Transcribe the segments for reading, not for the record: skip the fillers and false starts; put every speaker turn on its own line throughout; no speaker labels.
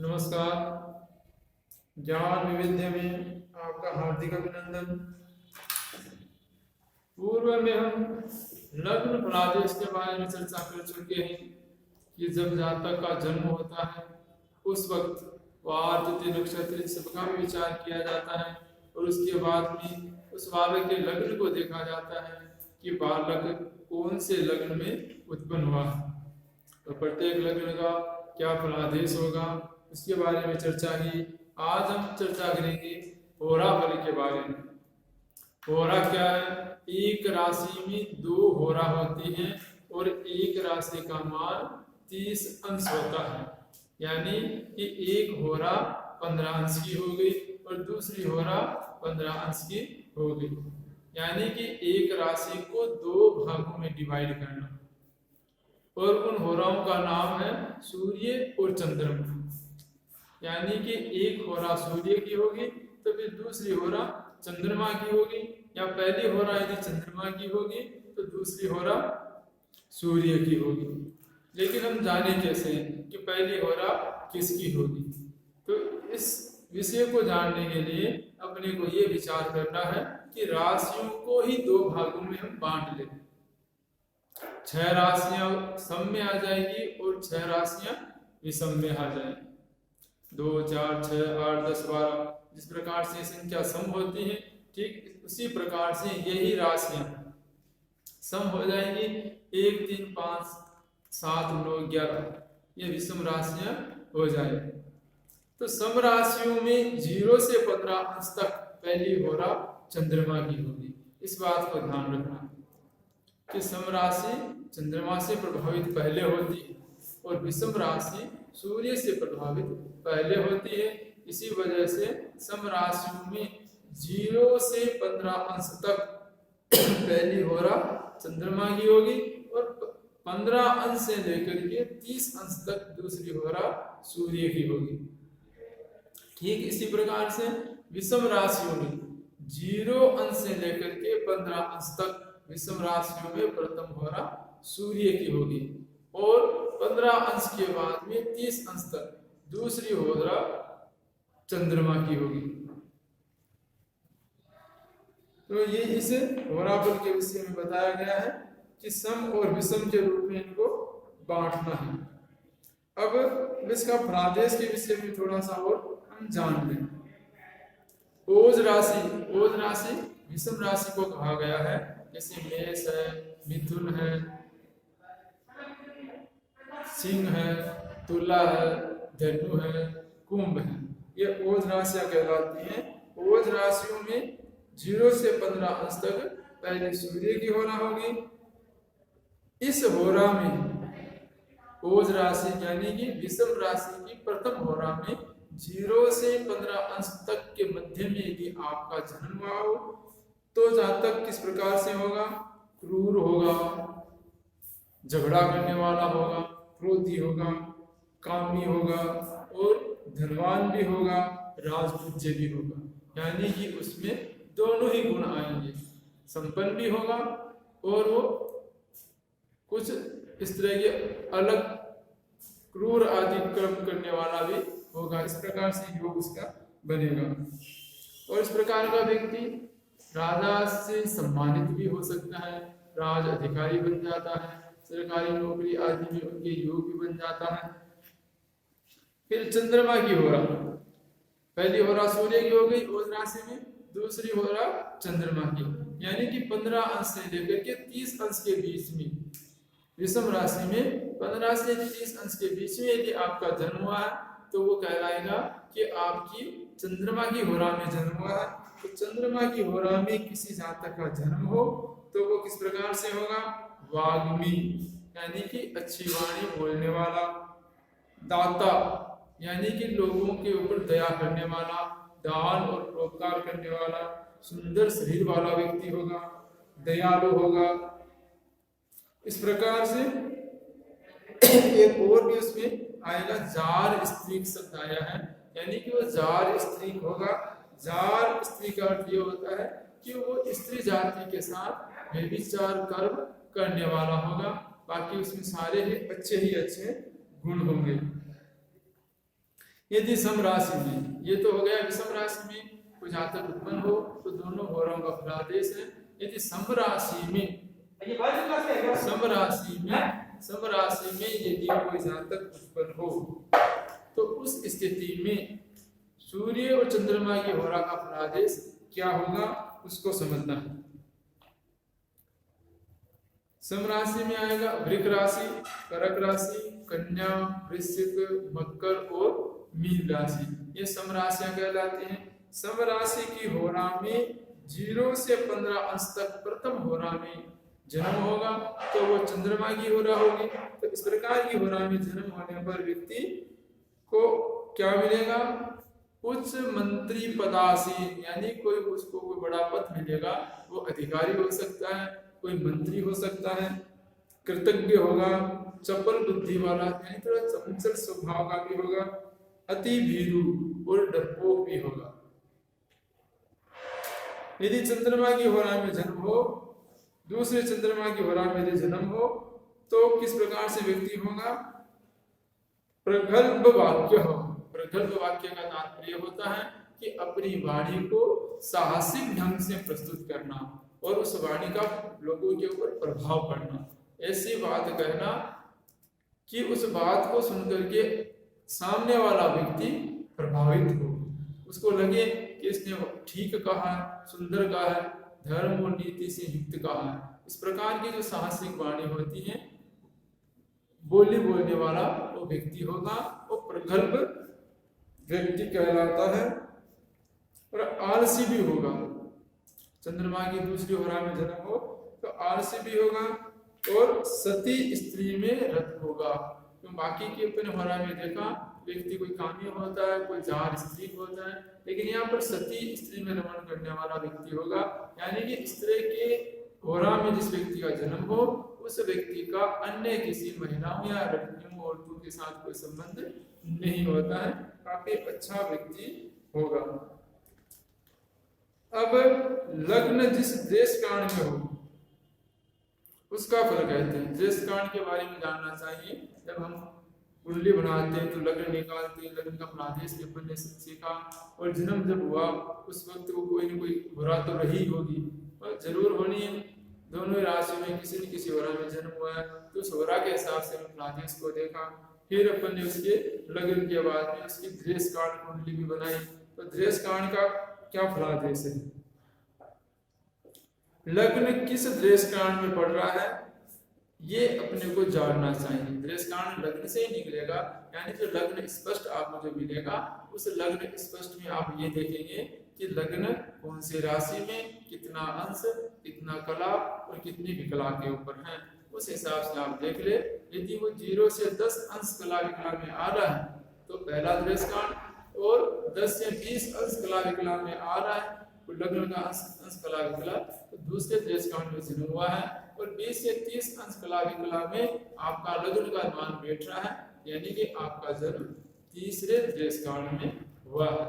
नमस्कार। ज्ञान विविध्य में आपका हार्दिक अभिनंदन। पूर्व में हम लग्न फलादेश के बारे में चर्चा कर चुके हैं कि जब जातक का जन्म होता है उस वक्त वार तिथि नक्षत्र सबका भी विचार किया जाता है और उसके बाद में उस बालक के लग्न को देखा जाता है कि बालक कौन से लग्न में उत्पन्न हुआ है। तो प्रत्येक लग्न का क्या फलादेश होगा उसके बारे में चर्चा की। आज हम चर्चा करेंगे होरा बल के बारे में। होरा क्या है? एक राशि में 2 होरा होती है और एक राशि का मान 30 अंश होता है, यानी कि एक होरा 15 अंश की हो गई और दूसरी होरा 15 अंश की हो गई, यानी कि एक राशि को 2 भागों में डिवाइड करना। और उन होराओं का नाम है सूर्य और चंद्रमा, यानी कि एक होरा सूर्य की होगी तो फिर दूसरी होरा चंद्रमा की होगी, या पहली होरा यदि चंद्रमा की होगी तो दूसरी होरा सूर्य की होगी। लेकिन हम जाने कैसे कि पहली होरा किसकी होगी? तो इस विषय को जानने के लिए अपने को ये विचार करना है कि राशियों को ही 2 भागों में हम बांट लें। 6 राशियां सम में आ जाएगी और 6 राशियां विषम में आ जाएगी। 2, 4, 6, 8, 10, 12 जिस प्रकार से संख्या सम होती है, ठीक उसी प्रकार से यही राशियां सम हो जाएंगी। 1, 3, 5, 7, 9, 11 ये विषम राशियां हो जाएंगी। तो सम राशियों में 0 से 15 अंश तक पहली होरा चंद्रमा की होगी। इस बात को ध्यान रखना कि सम राशि चंद्रमा से प्रभावित पहले होती है और विषम राशि सूर्य से प्रभावित पहले होती है। इसी वजह से सम राशियों में 0 से 15 अंश तक पहली होरा चंद्रमा की होगी और 15 अंश से लेकर के 30 अंश तक दूसरी होरा सूर्य की होगी। ठीक इसी प्रकार से विषम राशियों में 0 अंश से लेकर के 15 अंश तक विषम राशियों में प्रथम होरा सूर्य की होगी और 15 अंश के बाद में 30 अंश तक दूसरी होरा चंद्रमा की होगी। तो ये इस होराबल के विषय में बताया गया है कि सम और विषम के रूप में इनको बांटना है। अब इसका फलादेश के विषय में थोड़ा सा और हम जान लें। ओज राशि विषम राशि को कहा गया है, जैसे मेष है, मिथुन है, सिंह है, तुला है, धनु है, कुंभ है, ये ओज राशियां कहलाती हैं। ओज राशियों में 0 से 15 अंश तक पहले सूर्य की होरा होगी। इस होरा में ओज राशि यानी कि विषम राशि की प्रथम होरा में 0 से 15 अंश तक के मध्य में यदि आपका जन्म हुआ हो तो जातक किस प्रकार से होगा? क्रूर होगा, झगड़ा करने वाला होगा, क्रोधी होगा, कामी होगा और धनवान भी होगा, राजपूज्य भी होगा, यानी कि उसमें दोनों ही गुण आएंगे। संपन्न भी होगा और वो कुछ इस तरह के अलग क्रूर आदि कर्म करने वाला भी होगा। इस प्रकार से योग उसका बनेगा और इस प्रकार का व्यक्ति राजा से सम्मानित भी हो सकता है, राज अधिकारी बन जाता है, सरकारी नौकरी आदि में उनके योग भी बन जाता है। फिर चंद्रमा की होरा, पहली होरा सूर्य की हो गई ओज राशि में, दूसरी होरा चंद्रमा की, यानी कि 15 अंश से लेकर के 30 अंश के बीच में विषम राशि में 15 से 30 अंश के बीच में यदि आपका जन्म हुआ है तो वो कहलाएगा कि आपकी चंद्रमा की होरा में जन्म हुआ है। तो चंद्रमा की होरा में किसी जातक का जन्म हो तो वो किस प्रकार से होगा? वाग्मी, यानी कि अच्छी वाणी बोलने वाला, दाता यानी कि लोगों के ऊपर दया करने वाला, दान और परोपकार करने वाला, सुंदर शरीर वाला व्यक्ति होगा, दयालु होगा। इस प्रकार से एक और भी उसमें आएगा, जार स्त्री शब्द आया है, यानी कि वो जार स्त्री होगा। जार स्त्री का अर्थ ये होता है कि वो स्त्री जाति के साथ व्यभिचार कर्म करने वाला होगा, बाकी उसमें सारे ही अच्छे गुण होंगे। यदि सम राशि में, ये तो हो गया विषम राशि में कोई जातक उत्पन्न हो तो दोनों होराओं का फलादेश है। यदि सम राशि में यदि कोई जातक उत्पन्न हो तो उस स्थिति में सूर्य और चंद्रमा की होरा का फलादेश क्या होगा उसको समझना है। सम राशि में आएगा वृक राशि, कर्क राशि, कन्या, वृश्चिक, मकर और मीन राशि, ये सम राशियां कहलाती हैं। सम राशि की होरा में 0 से 15 अंश तक प्रथम होरा में जन्म होगा तो वो चंद्रमा की होरा होगी। तो इस प्रकार की होरा में जन्म होने पर व्यक्ति को क्या मिलेगा, उच्च मंत्री पदासीन, यानी कोई उसको कोई बड़ा पद मिलेगा, वो अधिकारी हो सकता है, कोई मंत्री हो सकता है, कृतज्ञ होगा, चपल बुद्धि वाला यानी थोड़ा चंचल स्वभाव का भी होगा, अति भीरू और डरपोक भी होगा। यदि चंद्रमा की होरा में जन्म हो, दूसरे चंद्रमा की होरा में यदि जन्म हो तो किस प्रकार से व्यक्ति होगा, प्रगल्भ वाक्य हो। प्रगल्भ वाक्य का तात्पर्य होता है कि अपनी वाणी को साहसिक ढंग से प्रस्तुत करना और उस वाणी का लोगों के ऊपर प्रभाव पड़ना, ऐसी बात कहना कि उस बात को सुनकर के सामने वाला व्यक्ति प्रभावित हो, उसको लगे कि इसने ठीक कहा, सुंदर कहा है, धर्म और नीति से युक्त कहा है। इस प्रकार की जो साहसिक वाणी होती है, बोली बोलने वाला वो व्यक्ति होगा, वो प्रगल्भ व्यक्ति कहलाता है। और आलसी भी होगा, चंद्रमा की दूसरी होरा में जन्म हो तो आलसी भी होगा और सती स्त्री में रत होगा। तो बाकी के अपने होरा में देखा व्यक्ति कोई कामी होता है, कोई जार स्त्री होता है, लेकिन यहाँ पर सती स्त्री में रमण करने वाला व्यक्ति होगा, यानी कि इस तरह के होरा में जिस व्यक्ति का जन्म हो उस व्यक्ति का अन्य किसी महिलाओं या लड़कियों औरतों के साथ कोई संबंध नहीं होता है, काफी अच्छा व्यक्ति होगा। अब लग्न जिस देश काल में हो उसका फल कहते हैं। देश काल के बारे में जानना चाहिए। जब हम कुंडली बनाते हैं तो लग्न निकालते हैं, लग्न का फलादेश भी अपन ने सीखा, और जन्म जब हुआ उस वक्त को कोई न कोई होरा तो रही होगी और जरूर होनी है। दोनों राशि में किसी न किसी होरा में जन्म हुआ है तो उस होरा के हिसाब से फलादेश को देखा, फिर अपन ने उसके लग्न के बाद में उसकी देश काल कुंडली भी बनाई। तो देश काल का क्या फलादेश है, लग्न किस देश काल में पड़ रहा है ये अपने को जानना चाहिए। देश काल लग्न से ही निकलेगा, यानी जो लग्न स्पष्ट आपको जो मिलेगा उस लग्न स्पष्ट में आप ये देखेंगे कि लग्न कौन सी राशि में कितना अंश, कितना कला और कितनी विकला के ऊपर है, उस हिसाब से आप देख ले। यदि वो 0 से 10 अंश कला विकला में आ रहा है तो पहला देश काल, और 10 से 20 अंश कला विकला में आ रहा है तो लग्न का अंश कला विकला तो दूसरे देश काल में जन्म हुआ है, और 20 से 30 अंश कला विकला में आपका लग्न का मान बैठ रहा है, यानी कि आपका जन्म तीसरे देश काल में हुआ है।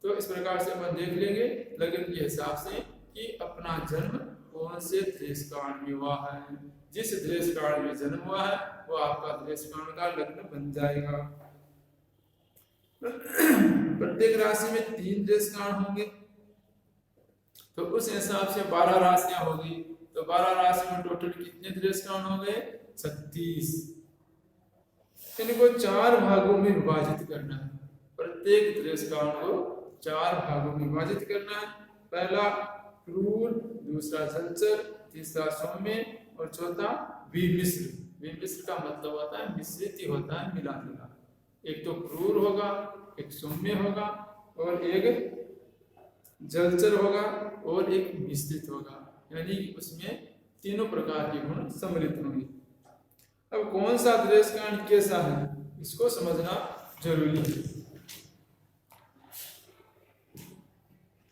तो इस प्रकार से अपन देख लेंगे लग्न के हिसाब से कि अपना जन्म कौन से देश काल में हुआ है। जिस देश काल में जन्म हुआ है वो आपका देश काल का लग्न बन जाएगा। प्रत्येक राशि में 3 देश काल होंगे, तो उस हिसाब से 12 राशियां होगी। तो 12 राशि में टोटल कितने देश काल हो गए, 36। इनको 4 भागों में विभाजित करना है। प्रत्येक देश काल को 4 भागों में विभाजित करना है। पहला क्रूर, दूसरा जलचर, तीसरा सौम्य और चौथा विमिश्र। विमिश्र का मतलब होता है मिश्रित ही होता है, मिला जुला। एक तो क्रूर होगा, एक सौम्य होगा और एक जलचर होगा और एक मिश्रित होगा, यानी उसमें तीनों प्रकार के गुण सम्मिलित होंगे। अब कौन सा देश काल कैसा है इसको समझना जरूरी है।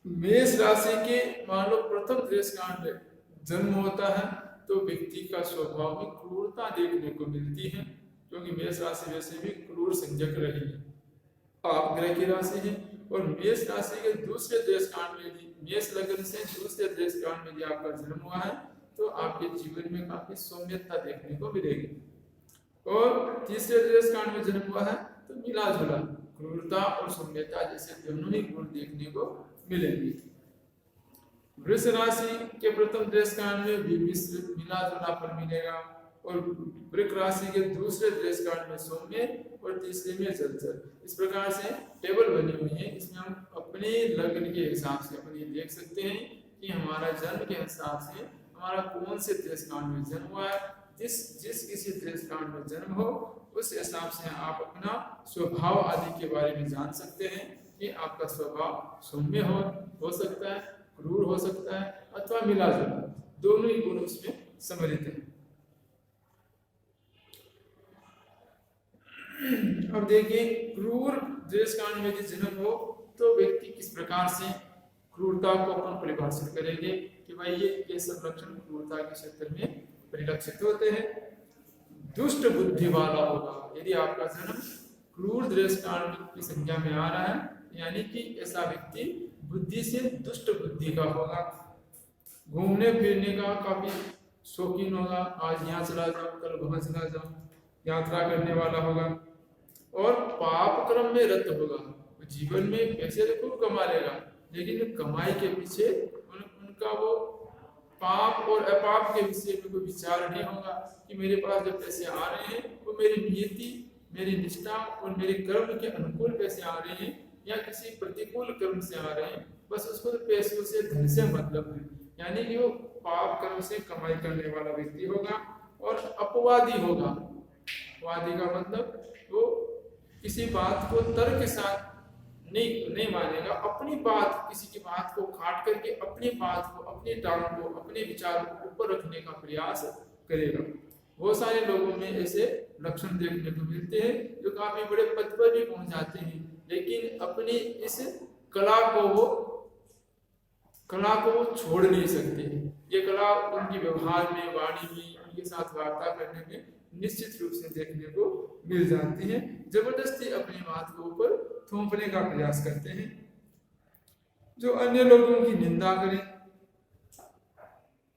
मेष राशि के मान लो प्रथम देश काल में जन्म होता है तो व्यक्ति का स्वभाव में क्रूरता देखने को मिलती है, क्योंकि मेष राशि वैसे भी क्रूर संजक रही है, आप ग्रह की राशि है। और मेष राशि के दूसरे देश काल में यदि मेष लग्न से दूसरे देश काल में यदि आपका जन्म हुआ है तो आपके जीवन में काफी सौम्यता देखने को मिलेगी। और तीसरे देश काल में जन्म हुआ है तो मिला जुला, क्रूरता और सौम्यता जैसे दोनों ही गुण देखने को मिलेंगे। वृष राशि के प्रथम देश कांड में भी मिला जुला फल मिलेगा और वृक राशि के दूसरे देश कांड में सौम्य और तीसरे में जलचर। इस प्रकार से टेबल बनी हुई है, इसमें हम अपने लग्न के हिसाब से अपन ये देख सकते हैं कि हमारा जन्म के हिसाब से हमारा कौन से देश कांड में जन्म हुआ है। जिस किसी देश कांड में जन्म हो उस हिसाब से आप अपना स्वभाव आदि के बारे में जान सकते हैं कि आपका स्वभाव सौम्य हो सकता है, क्रूर हो सकता है अथवा मिला जुला, दोनों ही गुण उसमें सम्मिलित हैं। अब देखिए क्रूर देश कांड में यदि जन्म हो तो व्यक्ति किस प्रकार से क्रूरता को अपन परिभाषित करेंगे कि भाई ये सब लक्षण क्रूरता के क्षेत्र में परिलक्षित होते हैं। दुष्ट बुद्धि वाला होगा, यदि आपका जन्म क्रूर देश कांड की संख्या में आ रहा है, यानी कि ऐसा व्यक्ति बुद्धि से दुष्ट बुद्धि का होगा, घूमने फिरने का काफी शौकीन होगा, आज यहाँ चला जाओ कल वहां चला जाओ, यात्रा करने वाला होगा और पाप क्रम में रत होगा। जीवन में पैसे तो खूब कमा लेगा लेकिन कमाई के पीछे उनका वो पाप और अपाप के विषय में कोई विचार नहीं होगा कि मेरे पास जो पैसे आ रहे हैं वो मेरी नियति, मेरी निष्ठा और मेरे कर्म के अनुकूल पैसे आ रहे हैं या किसी प्रतिकूल कर्म से आ रहे हैं, बस उसको तो पैसों से धन से मतलब है। यानी कि वो पाप कर्म से कमाई करने वाला व्यक्ति होगा और अपवादी होगा। वादी का मतलब वो किसी बात को तर्क के साथ नहीं मानेगा, अपनी बात, किसी की बात को काट करके अपनी बात को, अपनी टांग को, अपने विचार को ऊपर रखने का प्रयास करेगा। बहुत सारे लोगों में ऐसे लक्षण देखने को मिलते हैं जो काफी बड़े पद पर भी पहुंच जाते हैं लेकिन अपनी इस कला को वो छोड़ नहीं सकते। ये कला उनके व्यवहार में, वाणी में, उनके साथ वार्ता करने में निश्चित रूप से देखने को मिल जाती है। जबरदस्ती अपनी बात को ऊपर थोपने का प्रयास करते हैं, जो अन्य लोगों की निंदा करें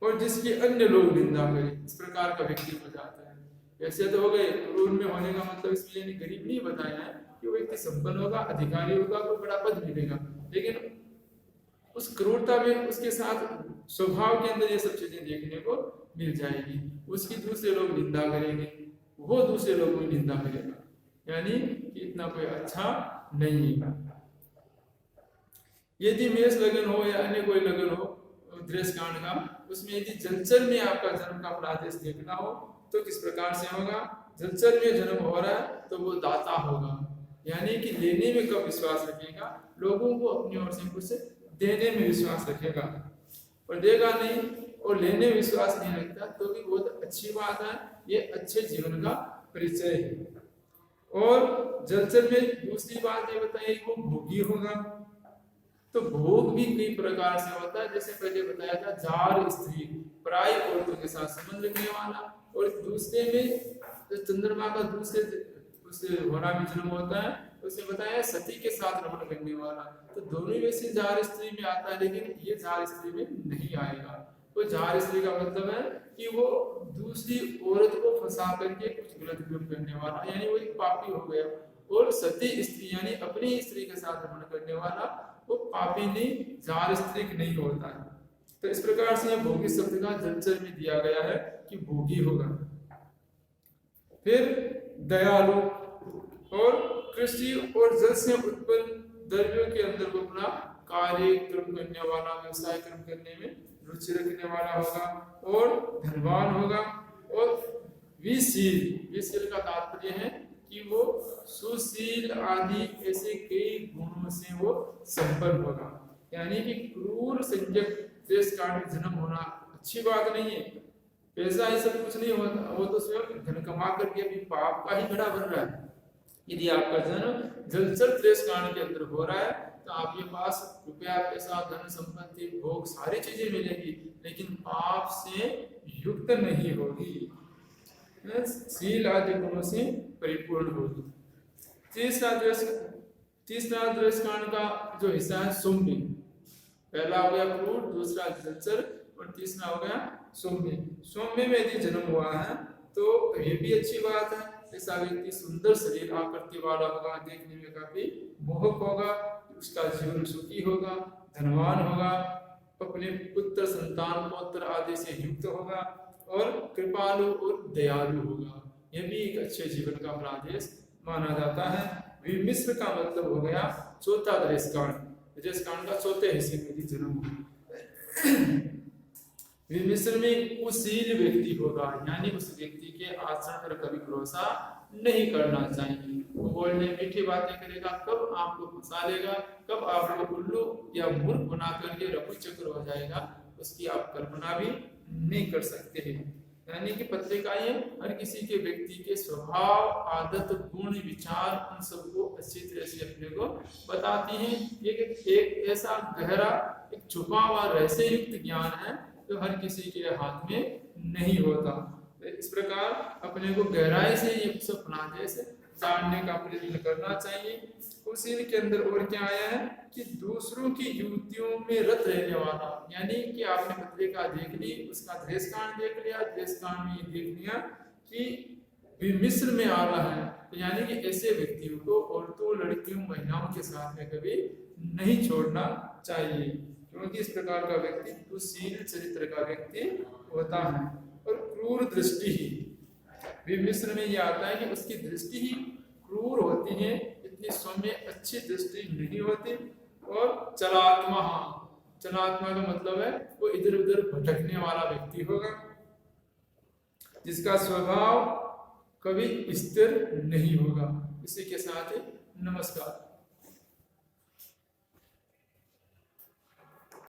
और जिसकी अन्य लोग निंदा करें, इस प्रकार का व्यक्ति हो जाता है। वैसे तो हो गए क्रूर में होने का मतलब इसमें गरीब नहीं बताया है कि वो व्यक्ति संपन्न होगा, अधिकारी होगा, कोई बड़ा पद मिलेगा, लेकिन उस क्रूरता में उसके साथ स्वभाव के अंदर ये सब चीजें देखने को मिल जाएगी। उसकी दूसरे लोग निंदा करेंगे, वो दूसरे लोगों की निंदा करेगा, यानी कि इतना कोई अच्छा नहीं है। यदि मेष लगन हो या अन्य कोई लगन हो देश कांड का, उसमें यदि जलचर में आपका जन्म का प्रादेश देखना हो तो किस प्रकार से होगा। जलचर में जन्म हो रहा है तो वो दाता होगा, यानी कि लेने में कब विश्वास रखेगा, लोगों को अपनी ओर से कुछ देने में विश्वास रखेगा और देगा नहीं और लेने में विश्वास नहीं रखता तो भी बहुत अच्छी बात है, ये अच्छे जीवन का परिचय है। और जलचर में दूसरी बात ये बताइए वो भोगी होगा, तो भोग भी कई प्रकार से होता है, जैसे पहले बताया था जार स्त्री, पराई औरतों के साथ संबंध रखने वाला, और दूसरे में चंद्रमा का दूसरे होना भी जन्म होता है, उसने बताया सती के साथ रमण करने वाला। तो दोनों वैसे जार स्त्री में आता है लेकिन ये जार स्त्री में नहीं आएगा। तो जार स्त्री का मतलब है कि वो दूसरी औरत को फंसा करके कुछ गलत काम करने वाला, यानी वो एक पापी हो गया। और सती स्त्री यानी अपनी स्त्री के साथ रमण करने वाला वो पापी नहीं, जार स्त्री नहीं होता है। तो इस प्रकार से भोगी शब्द का जलचर में दिया गया है कि भोगी होगा। फिर दयालु और कृषि और जल से उत्पन्न द्रव्यों के अंदर वो अपना कार्य क्रम करने वाला, व्यवसाय क्रम करने में रुचि रखने वाला होगा और धनवान होगा। और विशील का तात्पर्य है कि वो सुशील आदि ऐसे कई गुणों से वो संपन्न होगा, यानी कि क्रूर संजक देश कांड में जन्म होना अच्छी बात नहीं है। पैसा ये सब कुछ नहीं होता, वो तो स्वयं धन कमा करके अभी पाप का ही घड़ा भर रहा है। यदि आपका जन्म जलचर देश कांड के अंदर हो रहा है तो आपके पास रुपया, पैसा, धन, संपत्ति, भोग सारी चीजें मिलेगी लेकिन पाप से युक्त नहीं होगी, शील आदि गुणों से परिपूर्ण होगी। तीसरा देश कांड का जो हिस्सा है सौम्य, पहला हो गया क्रूर, दूसरा जलचर और तीसरा हो गया सौम्य। सौम्य में यदि जन्म हुआ है तो ये भी अच्छी बात है, ऐसा व्यक्ति सुंदर शरीर आकृति वाला होगा, देखने में काफी मोहक होगा, उसका जीवन सुखी होगा, धनवान होगा, अपने पुत्र संतान पौत्र आदि से युक्त होगा और कृपालु और दयालु होगा। यह भी एक अच्छे जीवन का फलादेश माना जाता है। विमिश्र का मतलब हो गया चौथा दृष्कांड। दृष्कांड का चौथे हिस्से में भी जन्म होगा। विमिश्र में कुशील व्यक्ति होगा, यानी उस व्यक्ति के आचरण पर कभी भरोसा नहीं करना चाहिए। वो बोलने मीठी बातें करेगा, कब आपको फंसा लेगा, कब आपको उल्लू या मूर्ख बना करके रफू चक्र हो जाएगा, उसकी आप कल्पना भी नहीं कर सकते हैं। यानी कि पत्रिकाएं हर किसी के व्यक्ति के स्वभाव, आदत, गुण, विचार उन सबको अच्छी तरह से अपने को बताती हैं। ये एक ऐसा गहरा, एक छुपा हुआ रहस्य युक्त ज्ञान है जो हर किसी के हाथ में नहीं होता। इस प्रकार अपने को गहराई से ये सब फलादेश जानने का प्रयत्न करना चाहिए। उसी के अंदर और क्या आया है कि दूसरों की युक्तियों में रत रहने वाला, यानी कि आपने पत्रिका देख ली, उसका दृष्कांड देख लिया, दृष्कांड में देख लिया कि विमिश्र में आ रहा है, तो यानी कि ऐसे व्यक्तियों को औरतों, लड़कियों, महिलाओं के साथ में कभी नहीं छोड़ना चाहिए, क्योंकि इस प्रकार का व्यक्ति दुशील चरित्र का व्यक्ति होता है। और क्रूर दृष्टि ही विमिश्र में यह आता है कि उसकी दृष्टि ही क्रूर होती है, इतनी सौम्य अच्छी दृष्टि नहीं होती। और चलात्मा, चलात्मा का मतलब है वो इधर उधर भटकने वाला व्यक्ति होगा, जिसका स्वभाव कभी स्थिर नहीं होगा। इसी के साथ नमस्कार।